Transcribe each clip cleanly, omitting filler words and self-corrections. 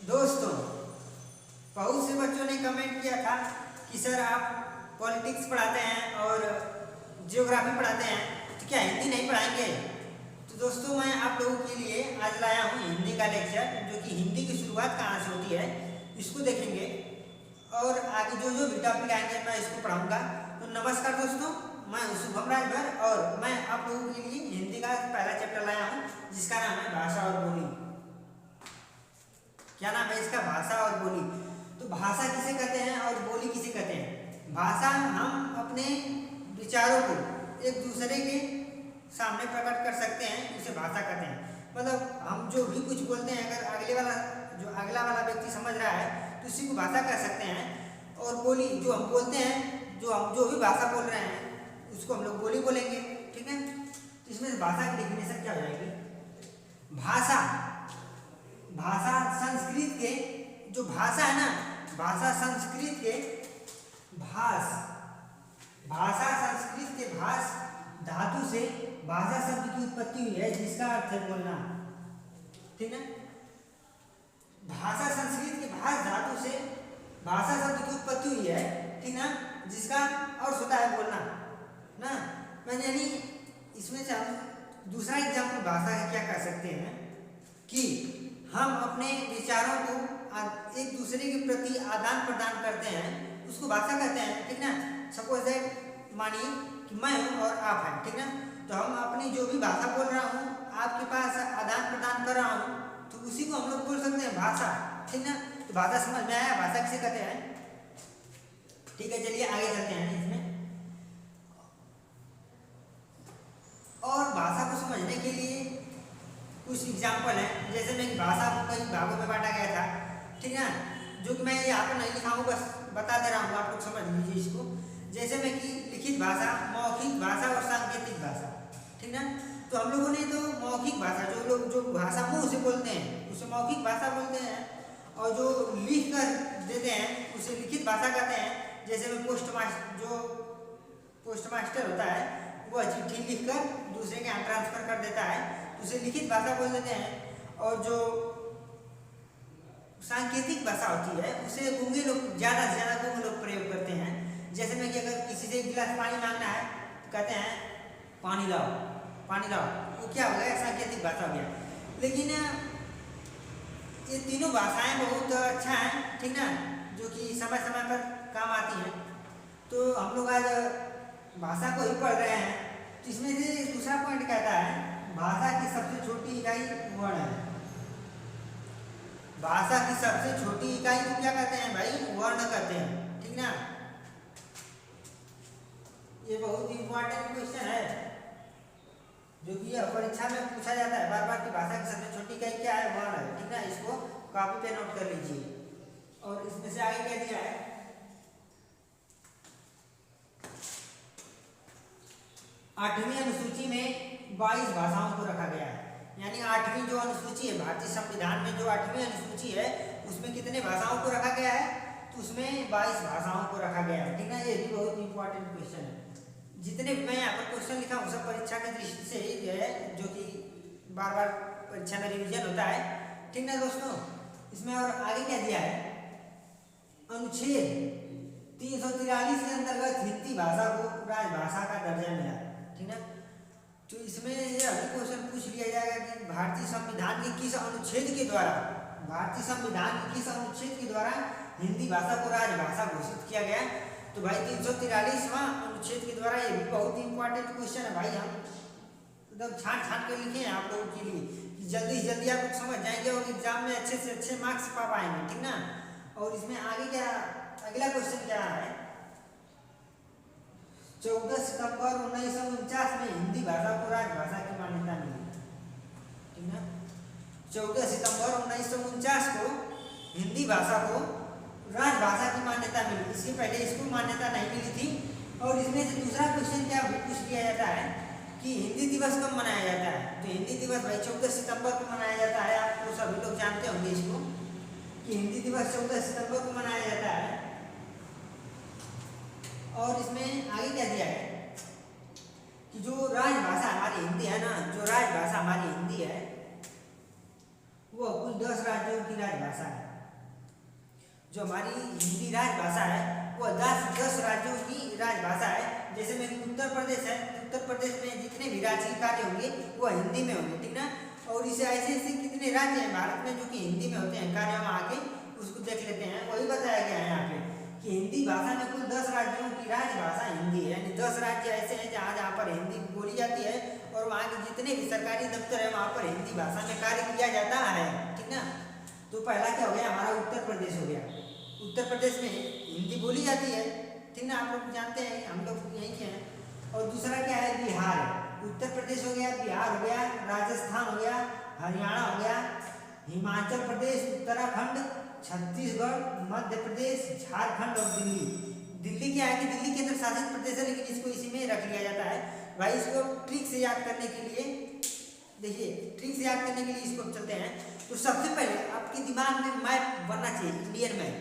दोस्तों, बहुत से बच्चों ने कमेंट किया था कि सर आप पॉलिटिक्स पढ़ाते हैं और ज्योग्राफी पढ़ाते हैं, तो क्या हिंदी नहीं पढ़ाएंगे? तो दोस्तों, मैं आप लोगों के लिए आज लाया हूँ हिंदी का लेक्चर, जो कि हिंदी की शुरुआत कहाँ से होती है इसको देखेंगे और आगे जो जो भी टॉपिक आएंगे मैं इसको पढ़ाऊँगा। तो नमस्कार दोस्तों, मैं शुभम राजभर और मैं आप लोगों के लिए हिंदी का पहला चैप्टर लाया हूँ, जिसका नाम है भाषा और बोली। क्या नाम है इसका? भाषा और बोली। तो भाषा किसे कहते हैं और बोली किसे कहते हैं? भाषा हम अपने विचारों को एक दूसरे के सामने प्रकट कर सकते हैं, उसे भाषा कहते हैं। मतलब हम जो भी कुछ बोलते हैं, अगर अगला वाला व्यक्ति समझ रहा है तो उसी को भाषा कह सकते हैं। और बोली जो हम बोलते हैं, जो भी भाषा बोल रहे हैं उसको हम लोग बोली बोलेंगे। ठीक है, तो इसमें भाषा की डेफिनेशन क्या हो जाएगी? भाषा संस्कृत के, जो भाषा है ना, भाषा संस्कृत के भाष धातु से भाषा शब्द की उत्पत्ति हुई है, जिसका अर्थ है बोलना। ठीक है, भाषा संस्कृत के भाष धातु से भाषा शब्द की उत्पत्ति हुई है, ठीक ना, जिसका अर्थ होता है बोलना ना। मैंने यानी इसमें से हम दूसरा एग्जाम्पल भाषा का क्या कर सकते हैं कि हम अपने विचारों को एक दूसरे के प्रति आदान प्रदान करते हैं, उसको भाषा कहते हैं। ठीक ना, सपोज दैट मानिए कि मैं हूँ और आप हैं, ठीक ना, तो हम अपनी जो भी भाषा बोल रहा हूँ आपके पास आदान प्रदान कर रहा हूँ, तो उसी को हम लोग बोल सकते हैं भाषा। ठीक ना, तो भाषा समझ में आया भाषा किसे कहते हैं? ठीक है, चलिए आगे चलते हैं इसमें। और भाषा को समझने के लिए कुछ एग्जाम्पल है, जैसे मैं भाषा को कई भागों में बांटा गया था, ठीक है, जो कि मैं यहाँ पर नहीं लिखा हूँ, बस बता दे रहा हूँ, आप लोग समझ लीजिए इसको। जैसे मैं कि लिखित भाषा, मौखिक भाषा और सांकेतिक भाषा। ठीक ना, तो हम लोगों ने तो मौखिक भाषा, जो भाषा मुंह से बोलते हैं उसे मौखिक भाषा बोलते हैं, और जो लिख कर देते हैं उसे लिखित भाषा कहते हैं। जैसे में पोस्ट मास्टर होता है, वो चिट्ठी लिखकर दूसरे के यहाँ ट्रांसफर कर देता है, उसे लिखित भाषा बोल देते हैं। और जो सांकेतिक भाषा होती है उसे गूंगे लोग ज़्यादा से ज़्यादा गूंगे लोग प्रयोग करते हैं। जैसे में कि अगर किसी से एक गिलास पानी मांगना है तो कहते हैं पानी लाओ, पानी लाओ, वो क्या हो गया? सांकेतिक भाषा हो गया। लेकिन ये तीनों भाषाएं बहुत अच्छा है, ठीक ना, जो कि समय समय पर काम आती हैं। तो हम लोग आज भाषा को ही पढ़ रहे हैं, तो इसमें से दूसरा पॉइंट कहता है भाषा की सबसे छोटी इकाई वर्ण है। भाषा की सबसे छोटी इकाई को क्या कहते हैं भाई? वर्ण कहते हैं। ठीक ना, ये बहुत इंपॉर्टेंट क्वेश्चन है, जो कि परीक्षा में पूछा जाता है बार बार कि भाषा की सबसे छोटी इकाई क्या है? वर्ण है। ठीक ना, इसको कॉपी पे नोट कर लीजिए। और इसमें से आगे क्या दिया है? 8वीं अनुसूची में 22 भाषाओं को रखा गया है। यानी 8वीं जो अनुसूची है भारतीय संविधान में, जो 8वीं अनुसूची है उसमें कितने भाषाओं को रखा गया है? तो उसमें 22 भाषाओं को रखा गया है। ठीक ना, ये भी बहुत इंपॉर्टेंट क्वेश्चन है। जितने भी मैं यहाँ पर क्वेश्चन लिखा हूँ सब परीक्षा की दृष्टि से ही है, जो कि बार बार परीक्षा में रिविजन होता है। ठीक ना दोस्तों, इसमें और आगे क्या दिया है? अनुच्छेद 343 के अंतर्गत हिंदी भाषा को राजभाषा का दर्जा मिला। ठीक ना, तो इसमें ये अभी क्वेश्चन पूछ लिया जाएगा कि भारतीय संविधान के किस अनुच्छेद के द्वारा हिंदी भाषा को राजभाषा घोषित किया गया? तो भाई 343वां अनुच्छेद के द्वारा। ये भी बहुत इंपॉर्टेंट क्वेश्चन है भाई, हम एकदम छांट के लिखे हैं आप लोगों के लिए कि जल्दी से जल्दी आप लोग समझ जाएंगे और एग्जाम में अच्छे से अच्छे मार्क्स पा पाएंगे। ठीक ना, और इसमें आगे क्या, अगला क्वेश्चन क्या है? 14 सितंबर 1949 में हिंदी भाषा को राजभाषा की मान्यता मिली। ठीक ना, 14 सितंबर 1949 को हिंदी भाषा को राजभाषा की मान्यता मिली। इसके पहले इसको मान्यता नहीं मिली थी। और इसमें से दूसरा क्वेश्चन क्या पूछ लिया जाता है कि हिंदी दिवस कब मनाया जाता है? तो हिंदी दिवस भाई 14 सितंबर को मनाया जाता है। आप तो सभी लोग जानते होंगे इसको कि हिंदी दिवस 14 सितंबर को मनाया जाता है। और इसमें आगे क्या दिया है कि जो राजभाषा हमारी हिंदी है ना, जो राजभाषा हमारी हिंदी है वो कुल 10 राज्यों की राजभाषा है। जो हमारी हिंदी राजभाषा है वो 10 राज्यों की राजभाषा है। जैसे मेरी उत्तर प्रदेश है, उत्तर प्रदेश में जितने भी राजकीय कार्य होंगे वो हिंदी में होंगे, ठीक ना। और इसे ऐसे ऐसे कितने राज्य हैं भारत में जो कि हिंदी में होते हैं कार्य, हम आके उसको देख लेते हैं। वही बताया गया है यहाँ पे कि हिंदी भाषा में कुल 10 राज्यों की राजभाषा हिंदी है, यानी 10 राज्य ऐसे हैं जहाँ पर हिंदी बोली जाती है और वहाँ के जितने भी सरकारी दफ्तर है वहाँ पर हिंदी भाषा में कार्य किया जाता है, ठीक ना। तो पहला क्या हो गया हमारा उत्तर प्रदेश हो गया, उत्तर प्रदेश में हिंदी बोली जाती है, ठीक ना, आप लोग जानते हैं, हम लोग यहीं के हैं। और दूसरा क्या है बिहार, उत्तर प्रदेश हो गया, बिहार हो गया, राजस्थान हो गया, हरियाणा हो गया, हिमाचल प्रदेश, उत्तराखंड, छत्तीसगढ़, मध्य प्रदेश, झारखंड और दिल्ली। दिल्ली क्या है कि दिल्ली केंद्र शासित प्रदेश है, लेकिन इसको इसी में रख लिया जाता है भाई। इसको ट्रिक से याद करने के लिए देखिए, ट्रिक से याद करने के लिए इसको चलते हैं। तो सबसे पहले आपके दिमाग में मैप बनना चाहिए, इंडियन मैप।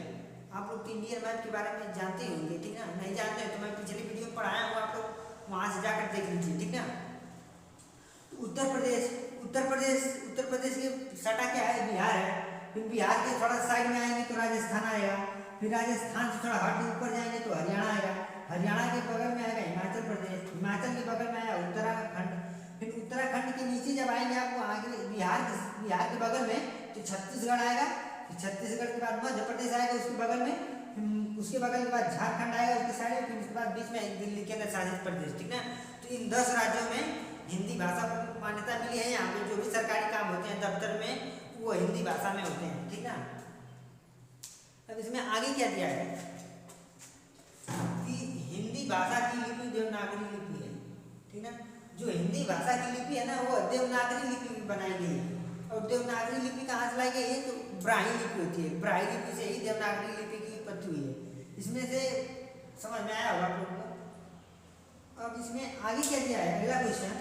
आप लोग तो इंडियन मैप के बारे में जानते ही होंगे, ठीक ना। नहीं जानते हैं तो मैं पिछले वीडियो में पढ़ाया हूँ, आप लोग वहाँ से जाकर देख लीजिए, ठीक ना। उत्तर प्रदेश के सटा क्या है बिहार है, फिर बिहार के थोड़ा साइड में आएंगे तो राजस्थान आएगा, फिर राजस्थान से थोड़ा हट ऊपर जाएंगे तो हरियाणा आएगा, हरियाणा के बगल में आएगा हिमाचल प्रदेश, हिमाचल के बगल में आएगा उत्तराखंड, फिर उत्तराखंड के नीचे जब आएंगे आपको आगे बिहार के बगल में तो छत्तीसगढ़ आएगा, फिर छत्तीसगढ़ के बाद मध्य प्रदेश आएगा उसके बगल में, उसके बगल के बाद झारखंड आएगा उसके साइड में, फिर उसके बाद बीच में दिल्ली केंद्र शासित प्रदेश, ठीक ना। तो इन 10 राज्यों में हिंदी भाषा को मान्यता मिली है। यहाँ पे जो भी सरकारी काम होते हैं दफ्तर में वो हिंदी भाषा में होते हैं, ठीक ना। अब इसमें आगे क्या दिया है कि हिंदी भाषा की लिपि देवनागरी लिपि है, ठीक ना। जो हिंदी भाषा की लिपि है ना वो देवनागरी लिपि में बनाई गई है। और देवनागरी लिपि कहाँ से लाई गई है, तो ब्राह्मी लिपि होती है, ब्राह्मी लिपि से ही देवनागरी लिपि की उत्पत्ति हुई है। इसमें से समझ में आया होगा आप लोगों को। अब इसमें आगे क्या दिया है, अगला क्वेश्चन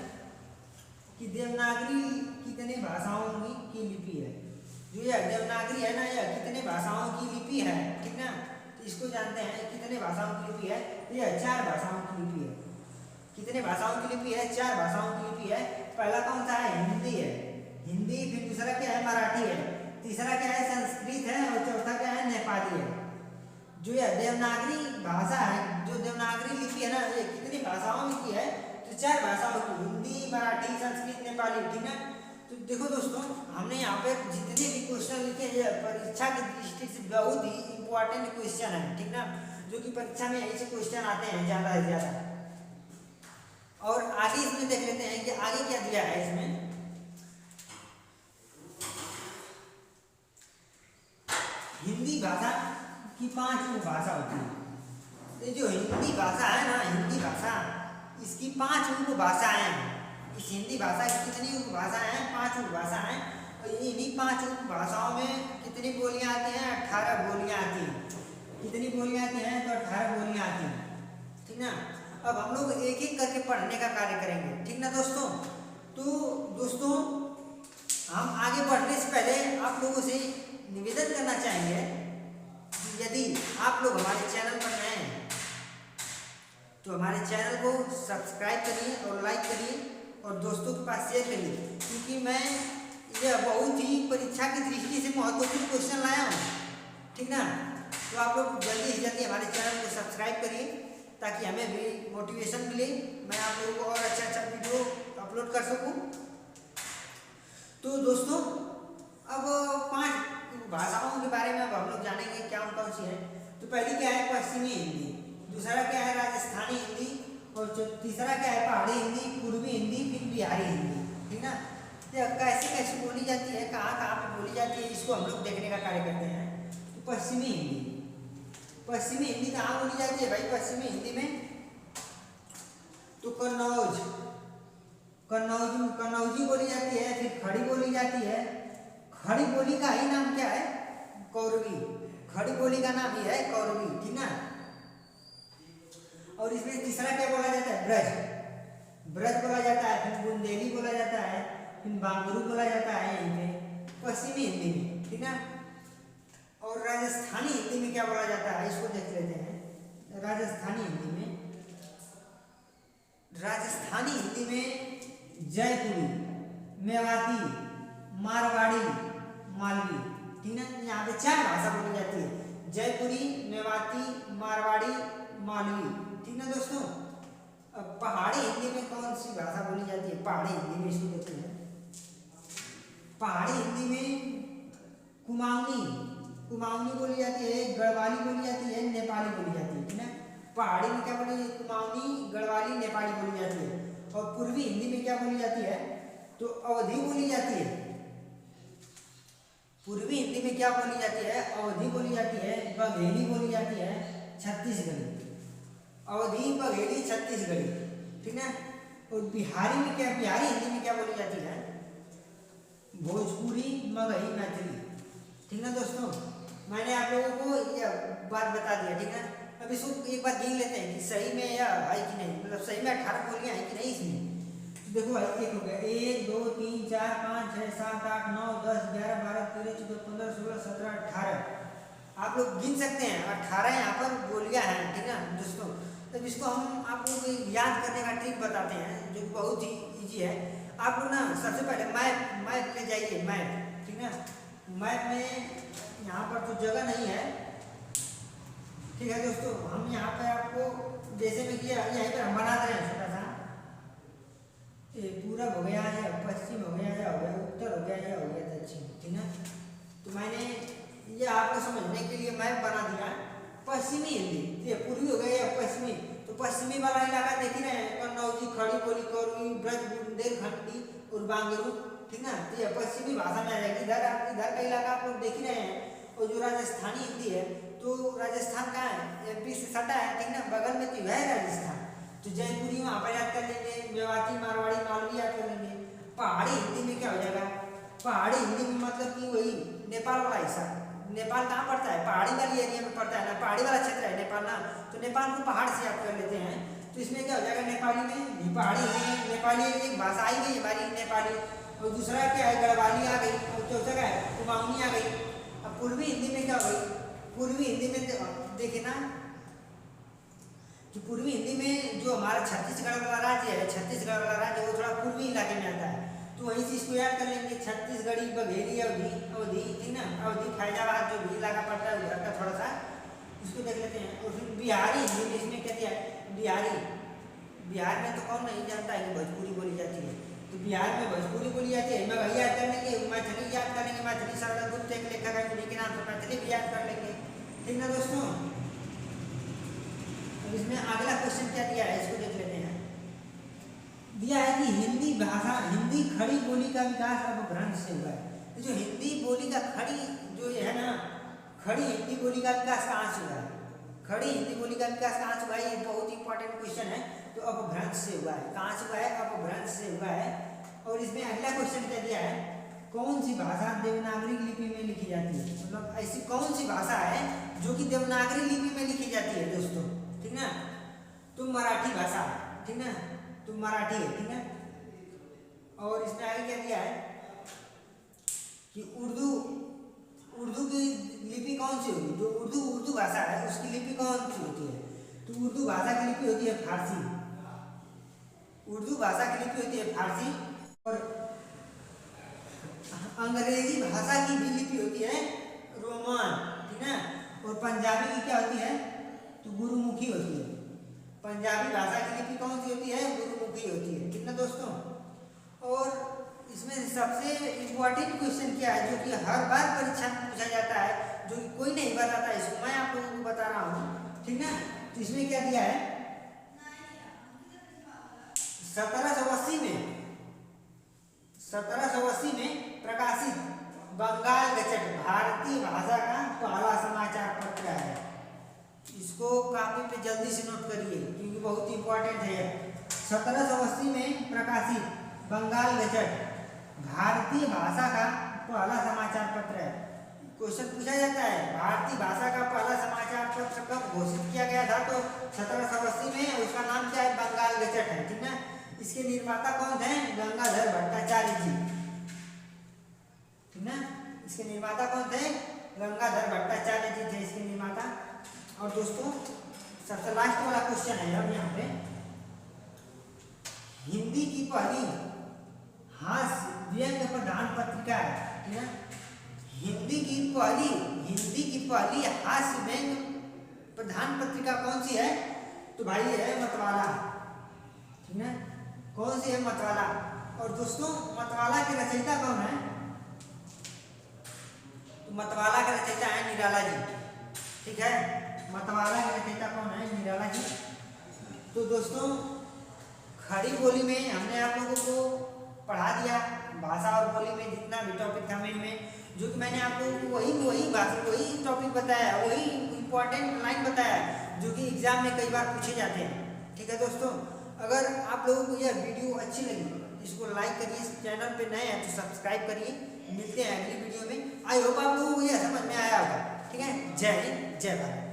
कि देवनागरी कितने भाषाओं की लिपि है। जो यह देवनागरी है ना यह कितने भाषाओं की लिपि है, ठीक ना। तो इसको जानते हैं कितने भाषाओं की लिपि है, यह 4 भाषाओं की लिपि है। कितने भाषाओं की लिपि है, 4 भाषाओं की लिपि है। पहला कौन सा है, हिंदी है, हिंदी, फिर दूसरा क्या है मराठी है, तीसरा क्या है संस्कृत है और चौथा क्या है नेपाली है। जो यह देवनागरी भाषा है, जो देवनागरी लिपि है ना ये कितनी भाषाओं में की है, तो 4 भाषाओं की, हिंदी, मराठी, संस्कृत, नेपाली, ठीक है। तो देखो दोस्तों हमने यहाँ पे जितने भी क्वेश्चन लिखे हैं परीक्षा की दृष्टि से बहुत ही इंपॉर्टेंट क्वेश्चन है, ठीक ना, जो कि परीक्षा में ऐसे क्वेश्चन आते हैं ज़्यादा से ज़्यादा। और आगे इसमें देख लेते हैं कि आगे क्या दिया है इसमें। हिंदी भाषा की 5 उपभाषा होती है। ये जो हिंदी भाषा है ना, हिंदी भाषा इसकी 5 उपभाषाएं हैं। इस हिंदी भाषा की कितनी उपभाषाएं हैं, 5 उपभाषाएं हैं। और इन्हीं 5 उपभाषाओं में कितनी बोलियां आती हैं, 18 बोलियां आती हैं। कितनी बोलियां आती हैं, तो 18 बोलियां आती हैं, ठीक ना। अब हम लोग एक एक करके पढ़ने का कार्य करेंगे, ठीक ना दोस्तों। तो दोस्तों हम आगे बढ़ने से पहले आप लोगों से निवेदन करना चाहेंगे कि यदि आप लोग हमारे चैनल पर नए हैं तो हमारे चैनल को सब्सक्राइब करिए और लाइक करिए और दोस्तों के पास शेयर करिए, क्योंकि मैं यह बहुत ही परीक्षा की दृष्टि से महत्वपूर्ण क्वेश्चन लाया हूँ, ठीक ना। तो आप लोग जल्दी से जल्दी हमारे चैनल को सब्सक्राइब करिए ताकि हमें भी मोटिवेशन मिले, मैं आप लोगों को और अच्छा वीडियो अपलोड कर सकूँ। तो दोस्तों अब 5 भाषाओं के बारे में अब हम लोग जानेंगे क्या कौन सी है। तो पहली क्या है पश्चिमी हिंदी, दूसरा क्या है राजस्थानी हिंदी, और तीसरा क्या है पहाड़ी हिंदी, पूर्वी हिंदी, फिर बिहारी हिंदी, ठीक ना। ये कैसे कैसे बोली जाती है, कहाँ कहाँ पे बोली जाती है, इसको हम लोग देखने का कार्य करते हैं। तो पश्चिमी हिंदी कहाँ बोली जाती है भाई, पश्चिमी हिंदी में तो कन्नौजी बोली जाती है, फिर खड़ी बोली जाती है। खड़ी बोली का ही नाम क्या है, कौरवी, खड़ी बोली का नाम ही है कौरवी, ठीक ना। और इसमें तीसरा क्या बोला जाता है, ब्रज बोला जाता है, फिर बुंदेली बोला जाता है, फिर बांगरू बोला जाता है यहीं पे पश्चिमी हिंदी में, ठीक ना। और राजस्थानी हिंदी में क्या बोला जाता है, इसको देख लेते हैं। राजस्थानी हिंदी में जयपुरी, मेवाती, मारवाड़ी, मालवी, ठीक ना। यहाँ पे 4 भाषा बोली जाती है। जयपुरी, मेवाती, मारवाड़ी, मालवी। ठीक ना दोस्तों। अब पहाड़ी हिंदी में कौन सी भाषा बोली जाती है? पहाड़ी हिंदी में इसको देखते हैं। पहाड़ी हिंदी में कुमाऊनी, कुमाऊनी बोली जाती है, गढ़वाली बोली जाती है, नेपाली बोली जाती है। ठीक है। पहाड़ी में क्या बोली जाती है? कुमाऊनी, गढ़वाली, नेपाली बोली जाती है। और पूर्वी हिंदी में क्या बोली जाती है? तो अवधी बोली जाती है। पूर्वी हिंदी में क्या बोली जाती है? अवधी बोली जाती है, बघेली बोली जाती है, छत्तीसगढ़ी। अवधी, बघेली, छत्तीसगढ़ी। ठीक है। और बिहारी में क्या, बिहारी हिंदी में क्या बोली जाती है? भोजपुरी, मगही, मैथिली। ठीक है दोस्तों। मैंने आप लोगों को यह बात बता दिया। ठीक है। अब इसको एक बार गिन लेते हैं कि सही में यह है कि नहीं, मतलब सही में 18 बोलियां हैं कि नहीं इसमें। तो देखो भाई, एक हो गया, 1 2 3 4 5 6 7 8 9 10 11 12 13 14 15 16 17 18। आप लोग गिन सकते हैं, 18 यहाँ पर बोलियां हैं। ठीक है दोस्तों। तब इसको हम आप लोगों को याद करने का ट्रिक बताते हैं, जो बहुत ही ईजी है। आप लोग ना सबसे पहले मैप ले जाइए, मैप। ठीक है। मैप में यहाँ पर तो जगह नहीं है। ठीक है दोस्तों। हम यहाँ पे आपको जैसे में किया, यहीं पर हम बना दे रहे हैं छोटा सा। ये पूरब हो गया, या पश्चिम हो गया, या हो गया उत्तर हो गया, या हो गया दक्षिण। ठीक है। तो मैंने ये आपको समझने के लिए मैप बना दिया। पश्चिमी हिंदी, ये पूर्वी हो गया या पश्चिमी, तो पश्चिमी वाला इलाका देख ही रहे हैं, कन्नौजी, खड़ी बोली, कौरवी, ब्रज, बुंदेलखंडी और बांगरू। ठीक ना। तो ये पश्चिमी भाषा में आ जाएगी। इधर का इलाका आप लोग देख ही रहे हैं। और जो राजस्थानी हिंदी है, तो राजस्थान कहाँ है? MP से सटा है। ठीक ना। बगल में तो है राजस्थान। तो जयपुरी वहाँ पर याद कर लेंगे, मेवाती, मारवाड़ी, मालवी याद कर लेंगे। पहाड़ी हिंदी में क्या हो जाएगा? पहाड़ी हिंदी में मतलब कि वही नेपाल वाला हिस्सा। नेपाल कहाँ पड़ता है? पहाड़ी वाली एरिया में पड़ता है ना, पहाड़ी वाला क्षेत्र है नेपाल ना। तो नेपाल को पहाड़ से याद कर लेते हैं। तो इसमें क्या हो जाएगा? नेपाली में, पहाड़ी में नेपाली एक भाषा आई गई हमारी नेपाली। और दूसरा क्या है? गढ़वाली आ गई। और चौथा क्या है? कुमाऊनी आ गई। अब पूर्वी हिंदी में क्या हो गई? पूर्वी हिंदी में देखिए ना, कि पूर्वी हिंदी में जो हमारा छत्तीसगढ़ वाला राज्य है, छत्तीसगढ़ वाला राज्य वो थोड़ा पूर्वी इलाके में आता है। तो वहीं से इसको याद कर लेंगे, छत्तीसगढ़ी, बघेली, अवधी, अवधी। ठीक ना। अवधी, फैजाबाद जो भी इलाका पड़ता है उधर का थोड़ा सा इसको देख लेते हैं। और फिर बिहारी हिंदी में इसमें क्या दिया है? बिहारी। बिहार में तो कौन नहीं जानता है कि भोजपुरी बोली जाती है। तो बिहार में भोजपुरी बोली जाती है। मैं वही याद कर लेंगे, मैथिली याद कर लेंगे। मैथिली शरण गुप्त एक लेखक है, उन्हीं के नाम से मैथिली भी याद कर लेंगे। ठीक ना दोस्तों। अब इसमें अगला क्वेश्चन क्या दिया है, इसको देख लेते हैं। दिया है कि हिंदी भाषा, हिंदी खड़ी बोली का विकास अपभ्रंश से हुआ है। जो हिंदी बोली का खड़ी जो है ना, खड़ी हिंदी बोली का विकास कहाँ से हुआ है? खड़ी हिंदी बोली का विकास कहाँ से हुआ है? ये बहुत इंपॉर्टेंट क्वेश्चन है। तो अपभ्रंश से हुआ है। कहाँ से हुआ है? अपभ्रंश से हुआ है। और इसमें अगला क्वेश्चन क्या दिया है? कौन सी भाषा देवनागरी लिपि में लिखी जाती है? मतलब ऐसी कौन सी भाषा है जो कि देवनागरी लिपि में लिखी जाती है दोस्तों? ठीक ना। तो मराठी भाषा। ठीक ना। तो मराठी है। ठीक है। और इसमें आगे क्या दिया है कि उर्दू, उर्दू की लिपि कौन सी होगी? जो उर्दू भाषा है उसकी लिपि कौन सी होती है? तो उर्दू भाषा की लिपि होती है फारसी। उर्दू भाषा की लिपि होती है फारसी। और अंग्रेजी भाषा की भी लिपि होती है रोमन। ठीक है। और पंजाबी की क्या होती है? तो गुरुमुखी होती है। पंजाबी भाषा की लिपि कौन सी होती है? गुरुमुखी होती है। ठीक है दोस्तों। और इसमें सबसे इम्पोर्टेंट क्वेश्चन क्या है जो कि हर बार परीक्षा में पूछा जाता है, जो कि कोई नहीं बताता, इसको मैं आप लोगों को बता रहा हूँ। ठीक है। तो इसमें क्या दिया है? 1780 में प्रकाशित बंगाल गजट भारतीय भाषा का पहला समाचार पत्र है। इसको काफी पे जल्दी से नोट करिए क्योंकि बहुत इंपॉर्टेंट है। 1780 में प्रकाशित बंगाल गजट भारतीय भाषा का पहला समाचार पत्र है। क्वेश्चन पूछा जाता है भारतीय भाषा का पहला समाचार पत्र कब घोषित किया गया था? तो 1780 में। उसका नाम क्या है? बंगाल गजट है। ठीक है। इसके निर्माता कौन थे? गंगाधर भट्टाचार्य जी। ठीक है। इसके निर्माता कौन थे? गंगाधर भट्टाचार्य जी थे इसके निर्माता। और दोस्तों सबसे लास्ट वाला क्वेश्चन है अब यहाँ पे, हिंदी की पहली हास्य व्यंग्य प्रधान पत्रिका है। ठीक है। हिंदी की पहली हास्य व्यंग प्रधान पत्रिका कौन सी है? तो भाई ये है मतवाला, ठीक है। कौन सी है? मतवाला। और दोस्तों मतवाला के रचयिता कौन है? तो मतवाला के रचयिता है निराला जी, ठीक है। मतवाला के रचयिता कौन है? निराला जी। तो दोस्तों खड़ी बोली में हमने आप लोगों को पढ़ा दिया, भाषा और बोली में जितना भी टॉपिक था में जो कि मैंने आप लोगों को वही टॉपिक बताया, वही इंपॉर्टेंट लाइन बताया जो कि एग्जाम में कई बार पूछे जाते हैं, ठीक है दोस्तों। अगर आप लोगों को यह वीडियो अच्छी लगी इसको लाइक करिए, इस चैनल पे नए हैं तो सब्सक्राइब करिए। मिलते हैं अगली वीडियो में। आई होप आप लोगों को यह समझ में आया होगा, ठीक है। जय हिंद, जय भारत।